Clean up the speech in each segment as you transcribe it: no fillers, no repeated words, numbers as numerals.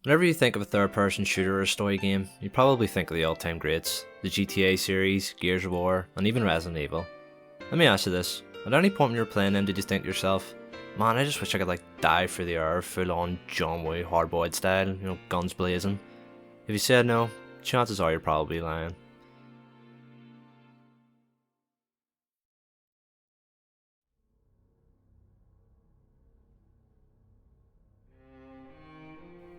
Whenever you think of a third-person shooter or story game, you probably think of the all-time greats, the GTA series, Gears of War, and even Resident Evil. Let me ask you this, at any point when you were playing them did you think to yourself, man, I just wish I could dive through the air full-on John Woo hard-boiled style, guns blazing? If you said no, chances are you're probably lying.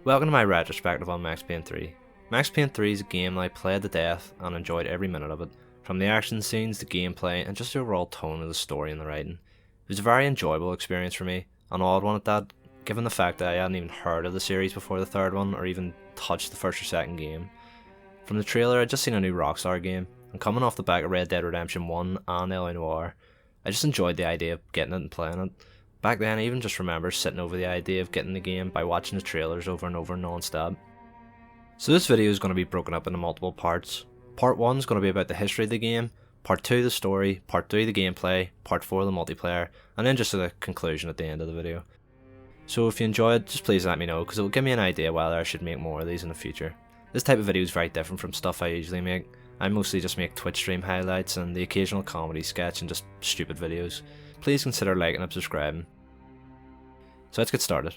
Welcome to my retrospective on Max Payne 3. Max Payne 3 is a game that I played to death and enjoyed every minute of it, from the action scenes, the gameplay, and just the overall tone of the story and the writing. It was a very enjoyable experience for me, an odd one at that, given the fact that I hadn't even heard of the series before the third one, or even touched the first or second game. From the trailer, I'd just seen a new Rockstar game, and coming off the back of Red Dead Redemption 1 and LA Noire, I just enjoyed the idea of getting it and playing it. Back then, I even just remember sitting over the idea of getting the game by watching the trailers over and over non-stop. So this video is going to be broken up into multiple parts. Part 1 is going to be about the history of the game, Part 2 the story, Part 3 the gameplay, Part 4 the multiplayer, and then just a conclusion at the end of the video. So if you enjoyed, just please let me know, because it will give me an idea whether I should make more of these in the future. This type of video is very different from stuff I usually make. I mostly just make Twitch stream highlights and the occasional comedy sketch and just stupid videos. Please consider liking and subscribing. So let's get started.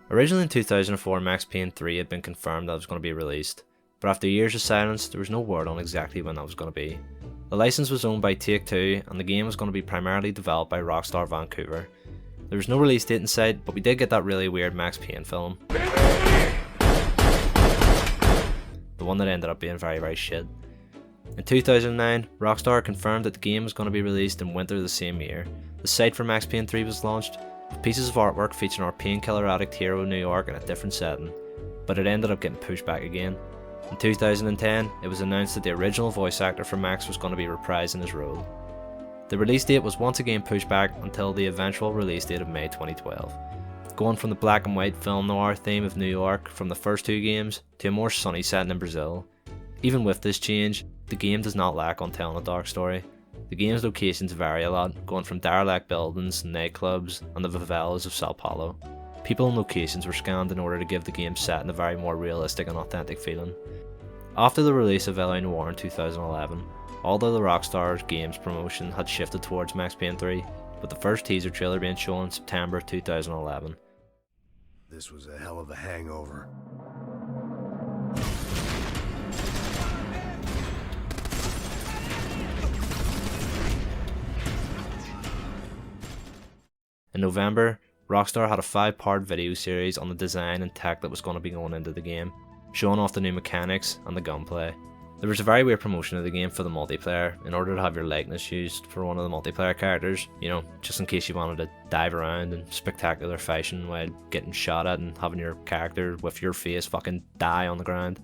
Originally in 2004, Max Payne 3 had been confirmed that it was going to be released, but after years of silence, there was no word on exactly when that was going to be. The license was owned by Take-Two, and the game was going to be primarily developed by Rockstar Vancouver. There was no release date in sight, but we did get that really weird Max Payne film. The one that ended up being very shit. In 2009, Rockstar confirmed that the game was going to be released in winter the same year. The site for Max Payne 3 was launched, with pieces of artwork featuring our painkiller addict hero in New York in a different setting, but it ended up getting pushed back again. In 2010, it was announced that the original voice actor for Max was going to be reprising his role. The release date was once again pushed back until the eventual release date of May 2012. Going from the black and white film noir theme of New York from the first two games to a more sunny setting in Brazil. Even with this change, the game does not lack on telling a dark story. The game's locations vary a lot, going from derelict buildings, nightclubs, and the favelas of Sao Paulo. People and locations were scanned in order to give the game set in a very more realistic and authentic feeling. After the release of LA Noire in 2011, although the Rockstar Games promotion had shifted towards Max Payne 3, with the first teaser trailer being shown in September 2011. This was a hell of a hangover. In November, Rockstar had a 5-part video series on the design and tech that was going to be going into the game, showing off the new mechanics and the gunplay. There was a very weird promotion of the game for the multiplayer, in order to have your likeness used for one of the multiplayer characters, just in case you wanted to dive around in spectacular fashion while getting shot at and having your character with your face fucking die on the ground.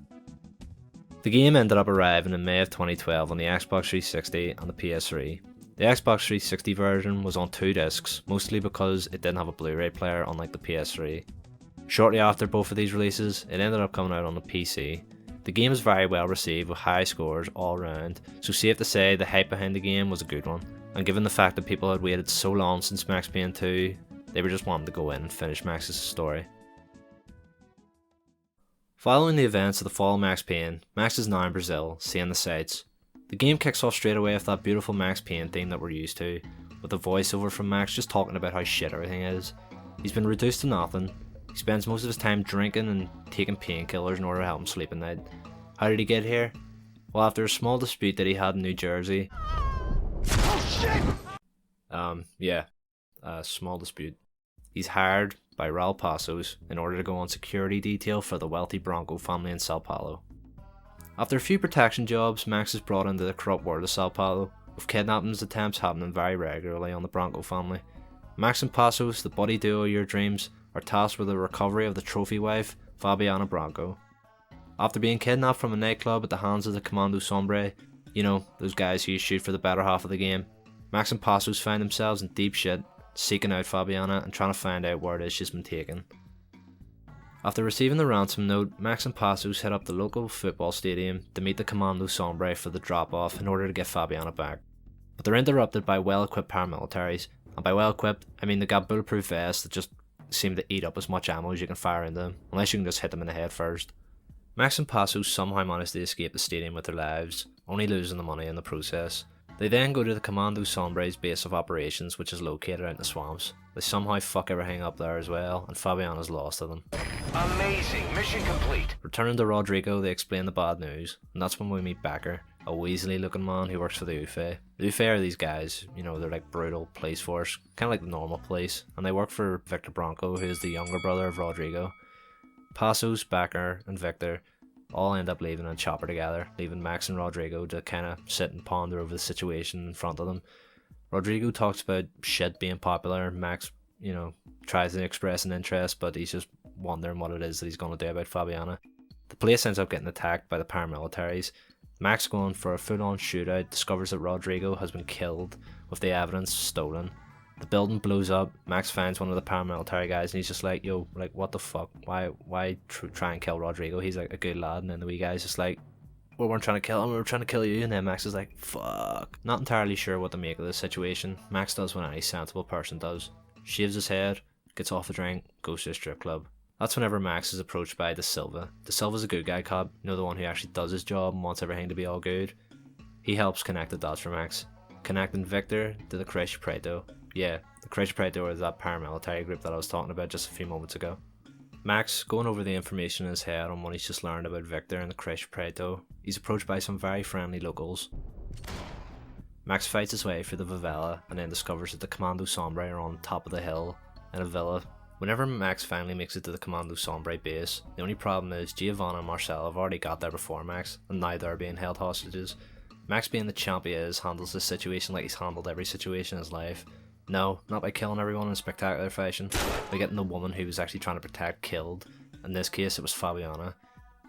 The game ended up arriving in May of 2012 on the Xbox 360 and the PS3. The Xbox 360 version was on 2 discs, mostly because it didn't have a Blu-ray player unlike the PS3. Shortly after both of these releases, it ended up coming out on the PC. The game was very well received with high scores all round, so safe to say the hype behind the game was a good one, and given the fact that people had waited so long since Max Payne 2, they were just wanting to go in and finish Max's story. Following the events of the fall of Max Payne, Max is now in Brazil, seeing the sights. The game kicks off straight away with that beautiful Max Payne theme that we're used to, with a voiceover from Max just talking about how shit everything is. He's been reduced to nothing. He spends most of his time drinking and taking painkillers in order to help him sleep at night. How did he get here? Well, after a small dispute that he had in New Jersey. Oh shit! Yeah, a small dispute. He's hired by Raul Passos in order to go on security detail for the wealthy Bronco family in Sao Paulo. After a few protection jobs, Max is brought into the corrupt world of Sao Paulo, with kidnappings attempts happening very regularly on the Bronco family. Max and Passos, the buddy duo of your dreams, are tasked with the recovery of the trophy wife, Fabiana Bronco. After being kidnapped from a nightclub at the hands of the Comando Sombre, those guys who you shoot for the better half of the game, Max and Passos find themselves in deep shit, seeking out Fabiana and trying to find out where it is she's been taken. After receiving the ransom note, Max and Passos head up the local football stadium to meet the Comando Sombre for the drop-off in order to get Fabiana back. But they're interrupted by well-equipped paramilitaries, and by well-equipped, I mean they got bulletproof vests that just seem to eat up as much ammo as you can fire into them, unless you can just hit them in the head first. Max and Passos somehow manage to escape the stadium with their lives, only losing the money in the process. They then go to the Commando Sombre's base of operations, which is located out in the swamps. They somehow fuck everything up there as well, and Fabiana's lost to them. Amazing, mission complete. Returning to Rodrigo, they explain the bad news, and that's when we meet Becker, a weaselly looking man who works for the UFA. The UFA are these guys, you know, they're like brutal police force, kind of like the normal police, and they work for Victor Bronco, who is the younger brother of Rodrigo. Passos, Becker, and Victor all end up leaving in a chopper together, leaving Max and Rodrigo to kind of sit and ponder over the situation in front of them. Rodrigo talks about shit being popular. Max, you know, tries to express an interest, but he's just wondering what it is that he's going to do about Fabiana. The place ends up getting attacked by the paramilitaries. Max, going for a full-on shootout, discovers that Rodrigo has been killed with the evidence stolen. The building blows up. Max finds one of the paramilitary guys and he's just like, yo, like, what the fuck? Why try and kill Rodrigo? He's like a good lad. And then the wee guy's just like, we weren't trying to kill him, we were trying to kill you. And then Max is like, fuck. Not entirely sure what to make of this situation. Max does what any sensible person does. Shaves his head, gets off the drink, goes to a strip club. That's whenever Max is approached by De Silva. De Silva's a good guy cop, you know, the one who actually does his job and wants everything to be all good. He helps connect the dots for Max, connecting Victor to the Creche Preto. Yeah, the Creche Preto is that paramilitary group that I was talking about just a few moments ago. Max, going over the information in his head on what he's just learned about Victor and the Creche Preto, he's approached by some very friendly locals. Max fights his way through the favela and then discovers that the Commando Sombre are on top of the hill in a villa. Whenever Max finally makes it to the Commando Sombre base, the only problem is Giovanna and Marcel have already got there before Max, and now they're being held hostages. Max, being the champ he is, handles this situation like he's handled every situation in his life. No, not by killing everyone in a spectacular fashion, by getting the woman who was actually trying to protect killed. In this case, it was Fabiana.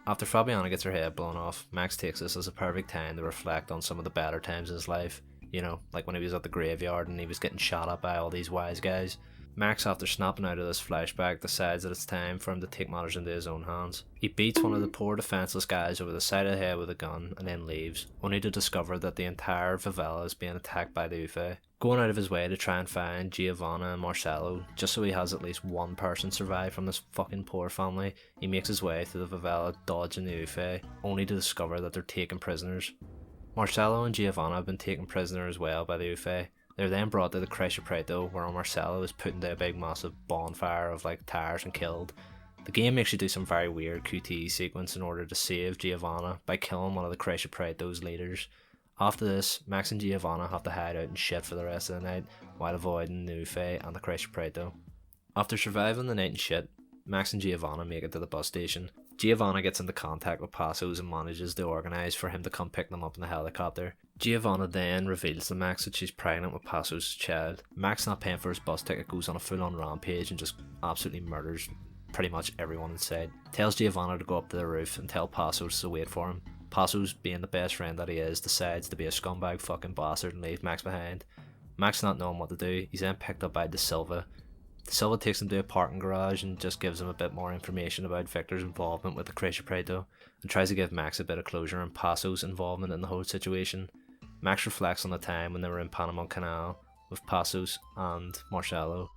After Fabiana gets her head blown off, Max takes this as a perfect time to reflect on some of the better times in his life. You know, like when he was at the graveyard and he was getting shot at by all these wise guys. Max, after snapping out of this flashback, decides that it's time for him to take matters into his own hands. He beats one of the poor defenseless guys over the side of the head with a gun and then leaves, only to discover that the entire favela is being attacked by the UFA. Going out of his way to try and find Giovanna and Marcelo, just so he has at least one person survive from this fucking poor family, he makes his way through the favela dodging the UFA, only to discover that they're taken prisoners. Marcelo and Giovanna have been taken prisoner as well by the UFA. They're then brought to the Creche Preto, where Marcelo is put into a big massive bonfire of like tires and killed. The game makes you do some very weird QTE sequence in order to save Giovanna by killing one of the Creche Preto's leaders. After this, Max and Giovanna have to hide out and shit for the rest of the night while avoiding the UFA and the Creche Preto. After surviving the night and shit, Max and Giovanna make it to the bus station. Giovanna gets into contact with Passos and manages to organise for him to come pick them up in the helicopter. Giovanna then reveals to Max that she's pregnant with Passos' child. Max, not paying for his bus ticket, goes on a full-on rampage and just absolutely murders pretty much everyone inside. Tells Giovanna to go up to the roof and tell Passos to wait for him. Passos, being the best friend that he is, decides to be a scumbag fucking bastard and leave Max behind. Max, not knowing what to do, he's then picked up by De Silva. De Silva takes him to a parking garage and just gives him a bit more information about Victor's involvement with the Creche Preto and tries to give Max a bit of closure on Passos' involvement in the whole situation. Max reflects on the time when they were in Panama Canal with Passos and Marcelo.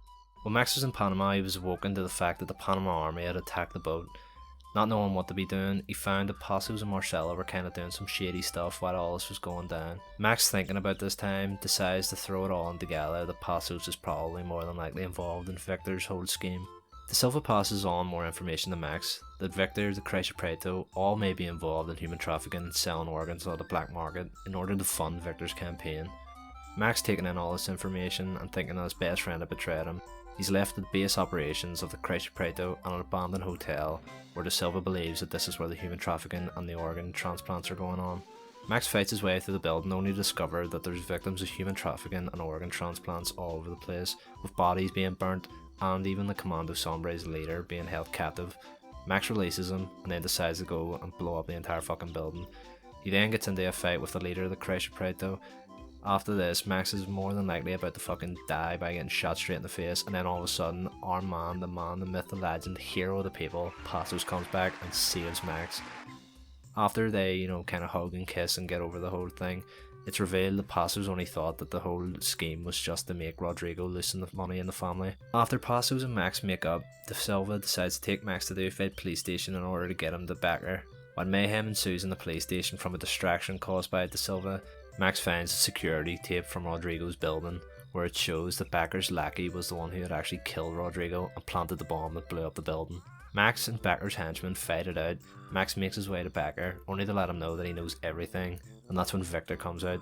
When Max was in Panama, he was awoken to the fact that the Panama army had attacked the boat. Not knowing what to be doing, he found that Passos and Marcelo were kind of doing some shady stuff while all this was going down. Max, thinking about this time, decides to throw it all in together that Passos is probably more than likely involved in Victor's whole scheme. De Silva passes on more information to Max, that Victor, the Creche Preto, all may be involved in human trafficking and selling organs on the black market in order to fund Victor's campaign. Max, taking in all this information and thinking that his best friend had betrayed him, he's left at the base operations of the Creche Preto and an abandoned hotel where De Silva believes that this is where the human trafficking and the organ transplants are going on. Max fights his way through the building only to discover that there's victims of human trafficking and organ transplants all over the place, with bodies being burnt and even the Commando Sombre's leader being held captive. Max releases him and then decides to go and blow up the entire fucking building. He then gets into a fight with the leader of the Creche Preto. After this, Max is more than likely about to fucking die by getting shot straight in the face, and then all of a sudden, our man, the myth, the legend, hero of the people, Passos, comes back and saves Max. After they, kind of hug and kiss and get over the whole thing, It's revealed that Passos only thought that the whole scheme was just to make Rodrigo loosen the money in the family. After Passos and Max make up, De Silva decides to take Max to the Ufed police station in order to get him to back her. While mayhem ensues in the police station from a distraction caused by De Silva, Max finds a security tape from Rodrigo's building where it shows that Becker's lackey was the one who had actually killed Rodrigo and planted the bomb that blew up the building. Max and Becker's henchmen fight it out. Max makes his way to Becker, only to let him know that he knows everything, and that's when Victor comes out,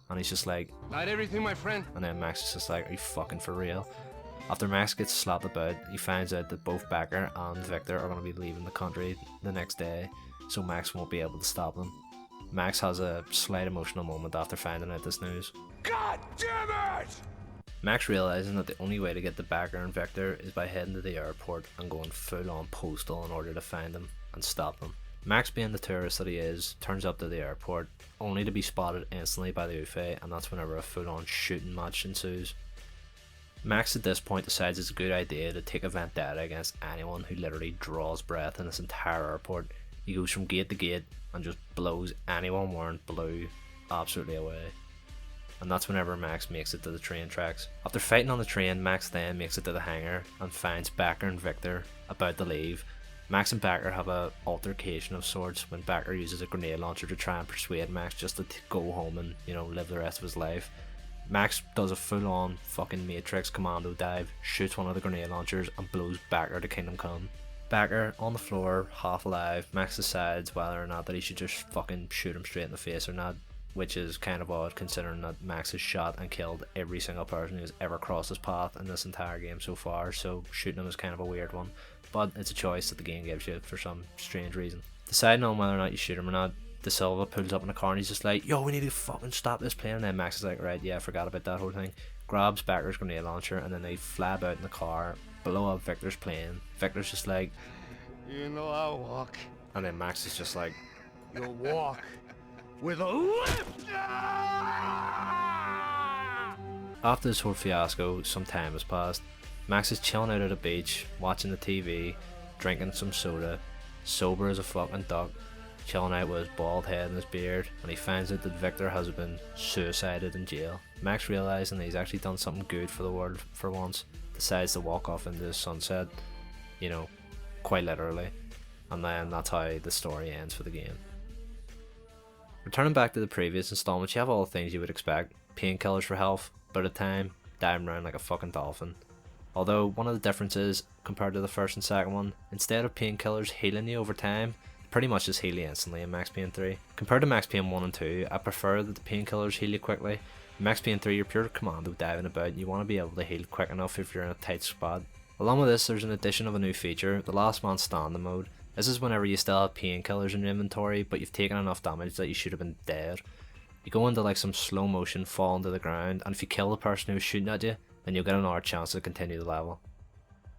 and he's just like, "Not everything, my friend." And then Max is just like, "Are you fucking for real?" After Max gets slapped about, he finds out that both Becker and Victor are going to be leaving the country the next day, so Max won't be able to stop them. Max has a slight emotional moment after finding out this news. God damn it! Max realizing that the only way to get to Becker and Victor is by heading to the airport and going full on postal in order to find them and stop them. Max, being the tourist that he is, turns up to the airport only to be spotted instantly by the Ufe, and that's whenever a full on shooting match ensues. Max at this point decides it's a good idea to take a vendetta against anyone who literally draws breath in this entire airport. He goes from gate to gate and just blows anyone wearing blue absolutely away. And that's whenever Max makes it to the train tracks. After fighting on the train, Max then makes it to the hangar and finds Becker and Victor about to leave. Max and Becker have a altercation of sorts when Becker uses a grenade launcher to try and persuade Max just to go home and, live the rest of his life. Max does a full on fucking Matrix commando dive, shoots one of the grenade launchers and blows Becker to Kingdom Come. Becker on the floor, half alive. Max decides whether or not that he should just fucking shoot him straight in the face or not, which is kind of odd considering that Max has shot and killed every single person who's ever crossed his path in this entire game so far, so shooting him is kind of a weird one, but it's a choice that the game gives you for some strange reason. Deciding on whether or not you shoot him or not, De Silva pulls up in the car and he's just like, "Yo, we need to fucking stop this plane," and then Max is like, "Right, yeah, I forgot about that whole thing," grabs Becker's grenade launcher, and then they fly out in the car, blow up Victor's plane. Victor's just like, "You know I'll walk." And then Max is just like, "You'll walk with a lift." After this whole fiasco, some time has passed. Max is chilling out at a beach, watching the TV, drinking some soda, sober as a fucking duck, chilling out with his bald head and his beard, and he finds out that Victor has been suicided in jail. Max, realizing that he's actually done something good for the world for once, decides to walk off into the sunset, quite literally, and then that's how the story ends for the game. Returning back to the previous installments, you have all the things you would expect: painkillers for health, bullet time, diving around like a fucking dolphin. Although one of the differences compared to the first and second one, instead of painkillers healing you over time, they pretty much just heal you instantly in Max Payne 3. Compared to Max Payne 1 and 2, I prefer that the painkillers heal you quickly. In Max Payne 3, you're pure commando diving about and you want to be able to heal quick enough if you're in a tight spot. Along with this, there's an addition of a new feature, the Last Man Standing mode. This is whenever you still have painkillers in your inventory, but you've taken enough damage that you should have been dead. You go into like some slow motion fall into the ground, and if you kill the person who's shooting at you, then you'll get another chance to continue the level.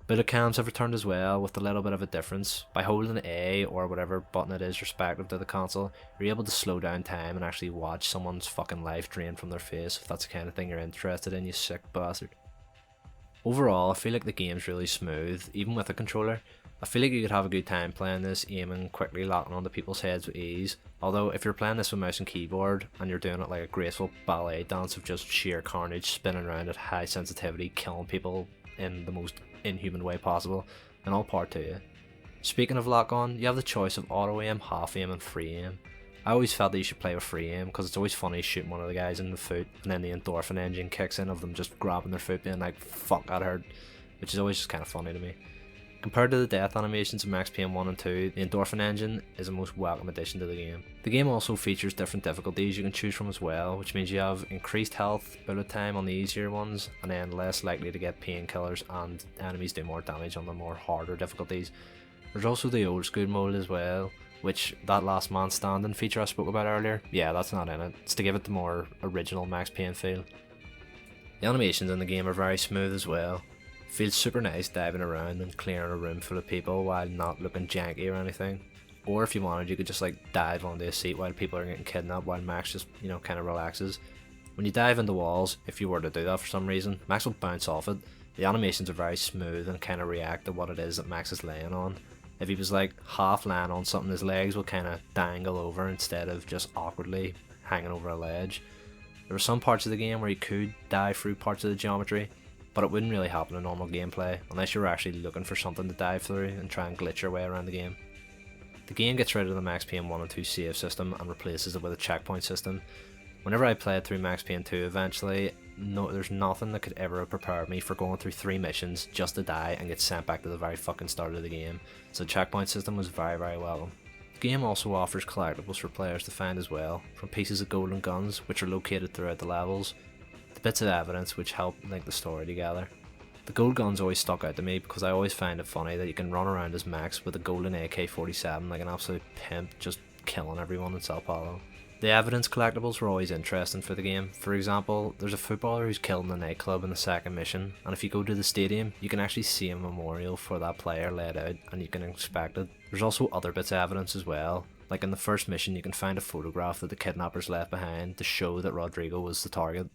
Bullet cams have returned as well, with a little bit of a difference. By holding A or whatever button it is respective to the console, you're able to slow down time and actually watch someone's fucking life drain from their face, if that's the kind of thing you're interested in, you sick bastard. Overall, I feel like the game's really smooth, even with a controller. I feel like you could have a good time playing this, aiming, quickly locking onto people's heads with ease. Although if you're playing this with mouse and keyboard, and you're doing it like a graceful ballet dance of just sheer carnage, spinning around at high sensitivity, killing people in the most inhuman way possible, then all power to you. Speaking of lock on, you have the choice of auto aim, half aim and free aim. I always felt that you should play with free aim, because it's always funny shooting one of the guys in the foot, and then the endorphin engine kicks in of them just grabbing their foot being like, "Fuck, that hurt," which is always just kind of funny to me. Compared to the death animations in Max Payne 1 and 2, the endorphin engine is a most welcome addition to the game. The game also features different difficulties you can choose from as well, which means you have increased health, bullet time on the easier ones, and then less likely to get painkillers, and enemies do more damage on the more harder difficulties. There's also the old school mode as well, which that Last Man Standing feature I spoke about earlier, yeah, that's not in it. It's to give it the more original Max Payne feel. The animations in the game are very smooth as well. Feels super nice diving around and clearing a room full of people while not looking janky or anything. Or if you wanted, you could just like dive onto a seat while people are getting kidnapped while Max just, kind of relaxes. When you dive into walls, if you were to do that for some reason, Max will bounce off it. The animations are very smooth and kind of react to what it is that Max is laying on. If he was like half lying on something, his legs will kind of dangle over instead of just awkwardly hanging over a ledge. There were some parts of the game where you could dive through parts of the geometry, but it wouldn't really happen in normal gameplay unless you were actually looking for something to dive through and try and glitch your way around the game. The game gets rid of the Max Payne 1 and 2 save system and replaces it with a checkpoint system. Whenever I played through Max Payne 2 eventually, there's nothing that could ever have prepared me for going through 3 missions just to die and get sent back to the very fucking start of the game, so the checkpoint system was very, very welcome. The game also offers collectibles for players to find as well, from pieces of gold and guns which are located throughout the levels, to bits of evidence which help link the story together. The gold guns always stuck out to me because I always find it funny that you can run around as Max with a golden AK-47 like an absolute pimp, just killing everyone in Sao Paulo. The evidence collectibles were always interesting for the game. For example, there's a footballer who's killed in the nightclub in the second mission, and if you go to the stadium, you can actually see a memorial for that player laid out, and you can inspect it. There's also other bits of evidence as well. Like in the first mission, you can find a photograph that the kidnappers left behind to show that Rodrigo was the target.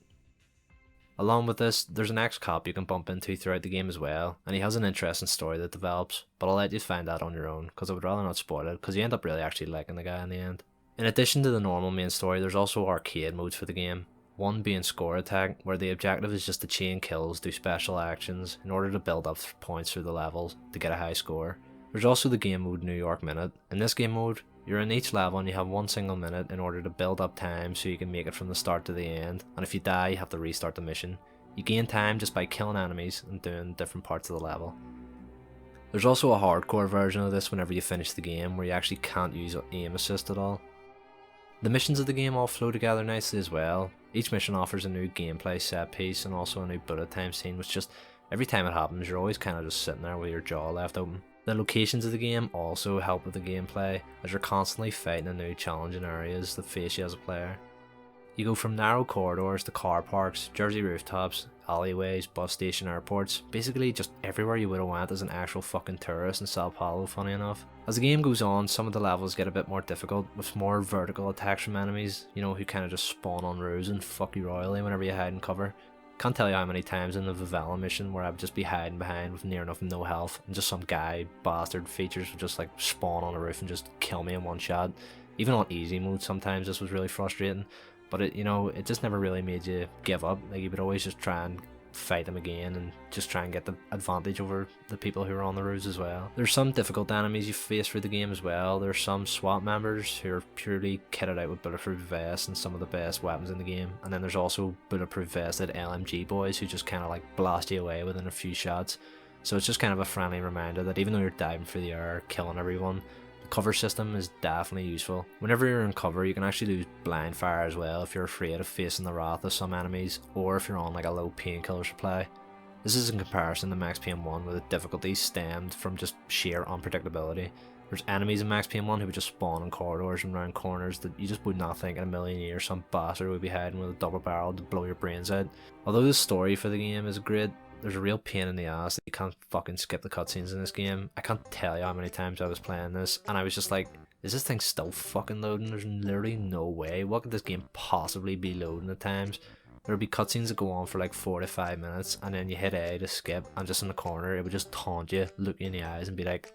Along with this, there's an ex-cop you can bump into throughout the game as well, and he has an interesting story that develops, but I'll let you find that on your own, because I would rather not spoil it, because you end up really actually liking the guy in the end. In addition to the normal main story, there's also arcade modes for the game, one being Score Attack, where the objective is just to chain kills, do special actions, in order to build up points through the levels to get a high score. There's also the game mode New York Minute. In this game mode, you're in each level and you have one single minute in order to build up time so you can make it from the start to the end, and if you die you have to restart the mission. You gain time just by killing enemies and doing different parts of the level. There's also a hardcore version of this whenever you finish the game where you actually can't use aim assist at all. The missions of the game all flow together nicely as well. Each mission offers a new gameplay set piece and also a new bullet time scene, which just, every time it happens you're always kind of just sitting there with your jaw left open. The locations of the game also help with the gameplay, as you're constantly fighting in new challenging areas that face you as a player. You go from narrow corridors to car parks, Jersey rooftops, alleyways, bus station, airports, basically just everywhere you would have went as an actual fucking tourist in Sao Paulo, funny enough. As the game goes on, some of the levels get a bit more difficult, with more vertical attacks from enemies, you know, who kind of just spawn on roofs and fuck you royally whenever you hide and cover. Can't tell you how many times in the Favela mission where I would just be hiding behind with near enough no health, and just some guy, bastard features would just like spawn on a roof and just kill me in one shot. Even on easy mode sometimes this was really frustrating. But it, you know, it just never really made you give up. Like you would always just try and fight them again and just try and get the advantage over the people who are on the roofs as well. There's some difficult enemies you face through the game as well. There's some SWAT members who are purely kitted out with bulletproof vests and some of the best weapons in the game. And then there's also bulletproof vested LMG boys who just kind of like blast you away within a few shots. So it's just kind of a friendly reminder that even though you're diving through the air, killing everyone, cover system is definitely useful. Whenever you're in cover, you can actually do blind fire as well if you're afraid of facing the wrath of some enemies, or if you're on like a low painkiller supply. This is in comparison to Max Payne 1, where the difficulty stemmed from just sheer unpredictability. There's enemies in Max Payne 1 who would just spawn in corridors and round corners that you just would not think in a million years some bastard would be hiding with a double barrel to blow your brains out. Although the story for the game is great, there's a real pain in the ass that you can't fucking skip the cutscenes in this game. I can't tell you how many times I was playing this and I was just like, is this thing still fucking loading? There's literally no way. What could this game possibly be loading at times? There would be cutscenes that go on for like 4 to 5 minutes and then you hit A to skip, and just in the corner it would just taunt you, look you in the eyes and be like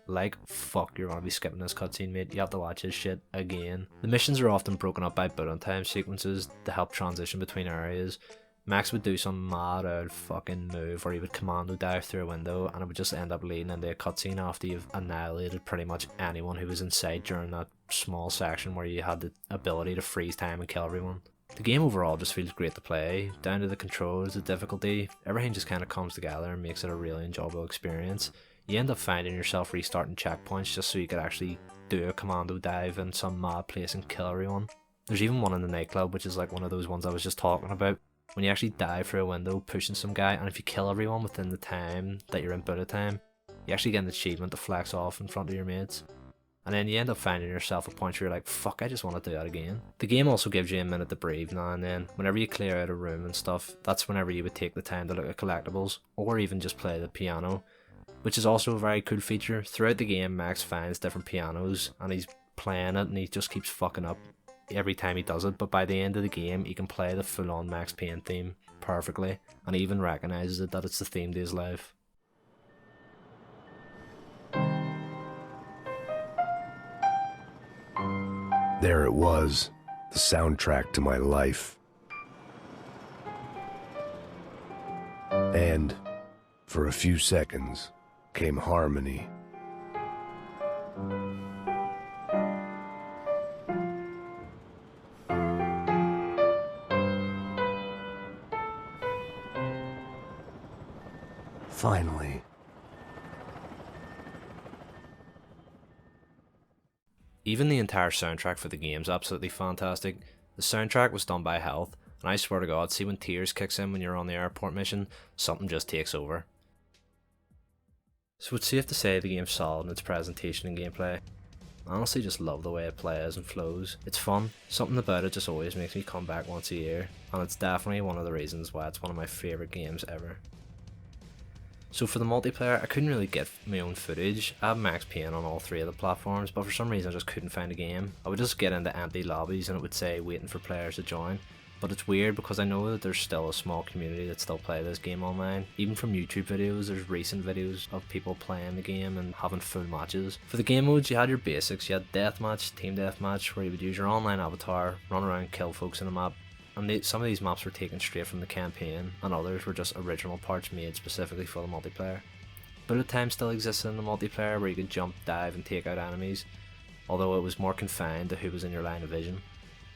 fuck, you're gonna be skipping this cutscene, mate. You have to watch this shit again. The missions are often broken up by bullet time sequences to help transition between areas. Max would do some mad old fucking move where he would commando dive through a window and it would just end up leading into a cutscene after you've annihilated pretty much anyone who was in sight during that small section where you had the ability to freeze time and kill everyone. The game overall just feels great to play, down to the controls, the difficulty, everything just kind of comes together and makes it a really enjoyable experience. You end up finding yourself restarting checkpoints just so you could actually do a commando dive in some mad place and kill everyone. There's even one in the nightclub, which is like one of those ones I was just talking about, when you actually dive through a window pushing some guy, and if you kill everyone within the time that you're in bullet time, you actually get an achievement to flex off in front of your mates. And then you end up finding yourself a point where you're like, fuck, I just want to do that again. The game also gives you a minute to breathe now and then. Whenever you clear out a room and stuff, that's whenever you would take the time to look at collectibles, or even just play the piano, which is also a very cool feature. Throughout the game, Max finds different pianos, and he's playing it, and he just keeps fucking up every time he does it, but by the end of the game he can play the full-on Max Payne theme perfectly, and he even recognises it, that it's the theme to his life. There it was, the soundtrack to my life. And, for a few seconds, came harmony. Finally. Even the entire soundtrack for the game is absolutely fantastic. The soundtrack was done by Health, and I swear to God, see when Tears kicks in when you're on the airport mission, something just takes over. So it's safe to say the game's solid in its presentation and gameplay. I honestly just love the way it plays and flows. It's fun, something about it just always makes me come back once a year, and it's definitely one of the reasons why it's one of my favourite games ever. So for the multiplayer, I couldn't really get my own footage. I have Max Payne on all 3 of the platforms, but for some reason I just couldn't find a game. I would just get into empty lobbies and it would say waiting for players to join. But it's weird because I know that there's still a small community that still play this game online. Even from YouTube videos, there's recent videos of people playing the game and having full matches. For the game modes, you had your basics. You had deathmatch, team deathmatch, where you would use your online avatar, run around and kill folks in a map. And some of these maps were taken straight from the campaign, and others were just original parts made specifically for the multiplayer. Bullet time still existed in the multiplayer where you could jump, dive and take out enemies, although it was more confined to who was in your line of vision.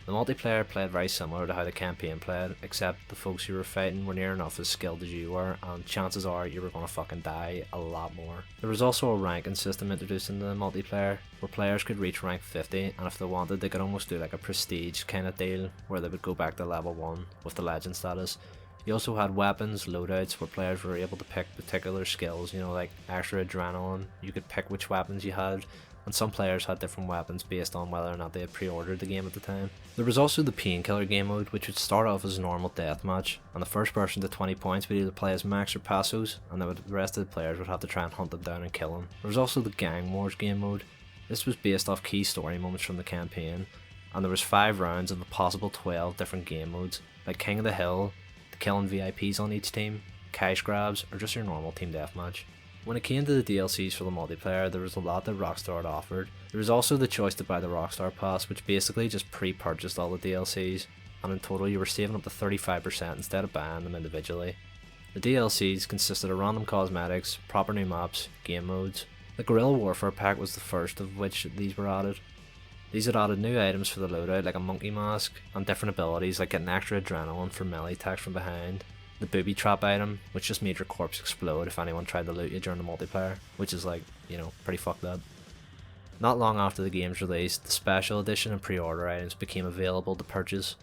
The multiplayer played very similar to how the campaign played, except the folks you were fighting were near enough as skilled as you were, and chances are you were going to fucking die a lot more. There was also a ranking system introduced into the multiplayer, where players could reach rank 50, and if they wanted they could almost do like a prestige kind of deal, where they would go back to level 1 with the legend status. You also had weapons, loadouts, where players were able to pick particular skills, you know, like extra adrenaline. You could pick which weapons you had, and some players had different weapons based on whether or not they had pre-ordered the game at the time. There was also the Painkiller game mode, which would start off as a normal deathmatch, and the first person to 20 points would either play as Max or Passos, and the rest of the players would have to try and hunt them down and kill them. There was also the Gang Wars game mode. This was based off key story moments from the campaign, and there was 5 rounds of a possible 12 different game modes, like King of the Hill, the killing VIPs on each team, cash grabs, or just your normal team deathmatch. When it came to the DLCs for the multiplayer, there was a lot that Rockstar had offered. There was also the choice to buy the Rockstar Pass, which basically just pre-purchased all the DLCs, and in total you were saving up to 35% instead of buying them individually. The DLCs consisted of random cosmetics, proper new maps, game modes. The Guerrilla Warfare pack was the first of which these were added. These had added new items for the loadout like a monkey mask, and different abilities like getting extra adrenaline for melee attacks from behind. The booby trap item, which just made your corpse explode if anyone tried to loot you during the multiplayer, which is like, you know, pretty fucked up. Not long after the game's release, the special edition and pre-order items became available to purchase.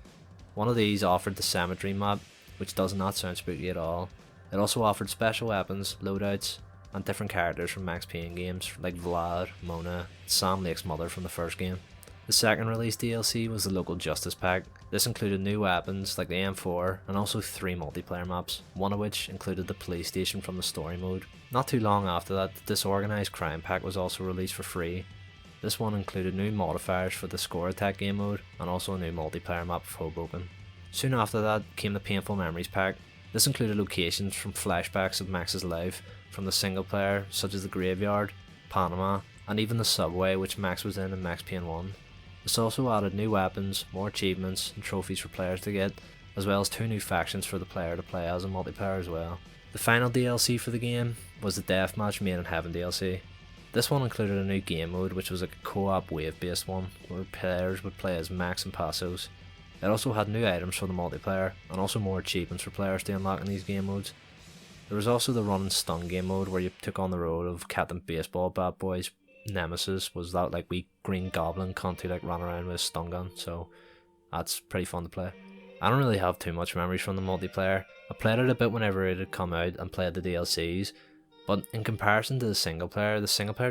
One of these offered the cemetery map, which does not sound spooky at all. It also offered special weapons, loadouts, and different characters from Max Payne games like Vlad, Mona, Sam Lake's mother from the first game. The second release DLC was the Local Justice Pack. This included new weapons like the M4 and also 3 multiplayer maps, one of which included the police station from the story mode. Not too long after that, the Disorganized Crime Pack was also released for free. This one included new modifiers for the Score Attack game mode and also a new multiplayer map of Hoboken. Soon after that came the Painful Memories Pack. This included locations from flashbacks of Max's life from the single player, such as the graveyard, Panama, and even the subway which Max was in Max Payne 1. This also added new weapons, more achievements and trophies for players to get, as well as 2 new factions for the player to play as in multiplayer as well. The final DLC for the game was the Deathmatch Made in Heaven DLC. This one included a new game mode which was like a co-op wave based one, where players would play as Max and Passos. It also had new items for the multiplayer, and also more achievements for players to unlock in these game modes. There was also the Run and Stun game mode where you took on the role of Captain Baseball Bat Boy's nemesis was that like wee green goblin cunt who like ran around with a stun gun, so that's pretty fun to play. I don't really have too much memories from the multiplayer. I played it a bit whenever it had come out and played the DLCs, but in comparison to the single player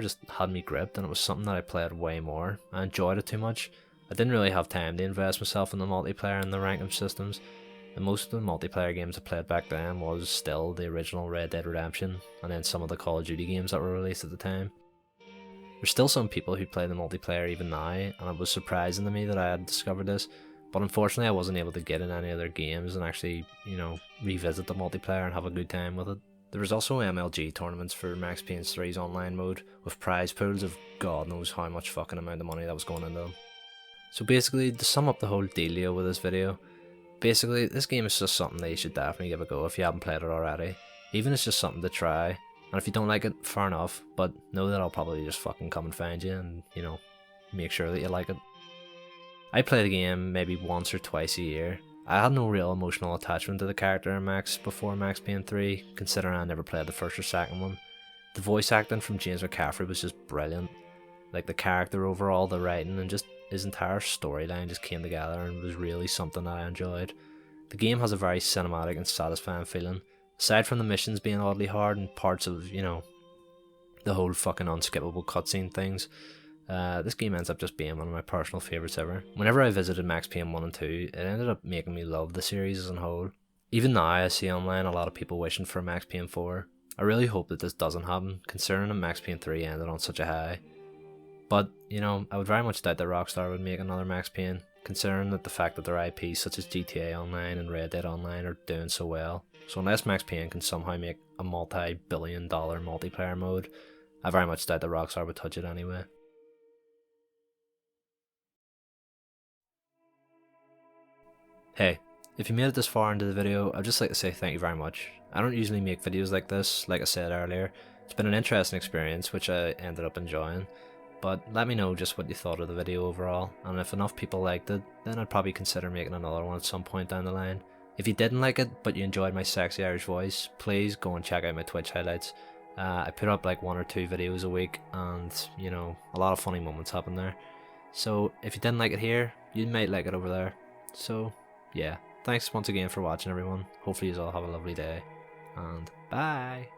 just had me gripped, and it was something that I played way more. I enjoyed it too much. I didn't really have time to invest myself in the multiplayer and the ranking systems, and most of the multiplayer games I played back then was still the original Red Dead Redemption and then some of the Call of Duty games that were released at the time. There's still some people who play the multiplayer even now, and it was surprising to me that I had discovered this, but unfortunately I wasn't able to get in any other games and actually, you know, revisit the multiplayer and have a good time with it. There was also MLG tournaments for Max Payne 3's online mode, with prize pools of God knows how much fucking amount of money that was going into them. So basically, to sum up the whole dealio with this video, basically this game is just something that you should definitely give a go if you haven't played it already. even if it's just something to try. And if you don't like it, fair enough, but know that I'll probably just fucking come and find you and, you know, make sure that you like it. I play the game maybe once or twice a year. I had no real emotional attachment to the character in Max before Max Payne 3, considering I never played the first or second one. The voice acting from James McCaffrey was just brilliant. Like the character overall, the writing, and just his entire storyline just came together and was really something that I enjoyed. The game has a very cinematic and satisfying feeling. Aside from the missions being oddly hard and parts of, you know, the whole fucking unskippable cutscene things, this game ends up just being one of my personal favourites ever. Whenever I visited Max Payne 1 and 2, it ended up making me love the series as a whole. Even now I see online a lot of people wishing for Max Payne 4. I really hope that this doesn't happen, considering that Max Payne 3 ended on such a high. But, you know, I would very much doubt that Rockstar would make another Max Payne, considering that the fact that their IPs such as GTA Online and Red Dead Online are doing so well. So unless Max Payne can somehow make a multi-billion-dollar multiplayer mode, I very much doubt that Rockstar would touch it anyway. Hey, if you made it this far into the video, I'd just like to say thank you very much. I don't usually make videos like this, like I said earlier. It's been an interesting experience, which I ended up enjoying. But let me know just what you thought of the video overall, and if enough people liked it, then I'd probably consider making another one at some point down the line. If you didn't like it, but you enjoyed my sexy Irish voice, please go and check out my Twitch highlights. I put up like 1 or 2 videos a week, and, you know, a lot of funny moments happen there. So if you didn't like it here, you might like it over there. So yeah, thanks once again for watching everyone. Hopefully you all have a lovely day, and bye!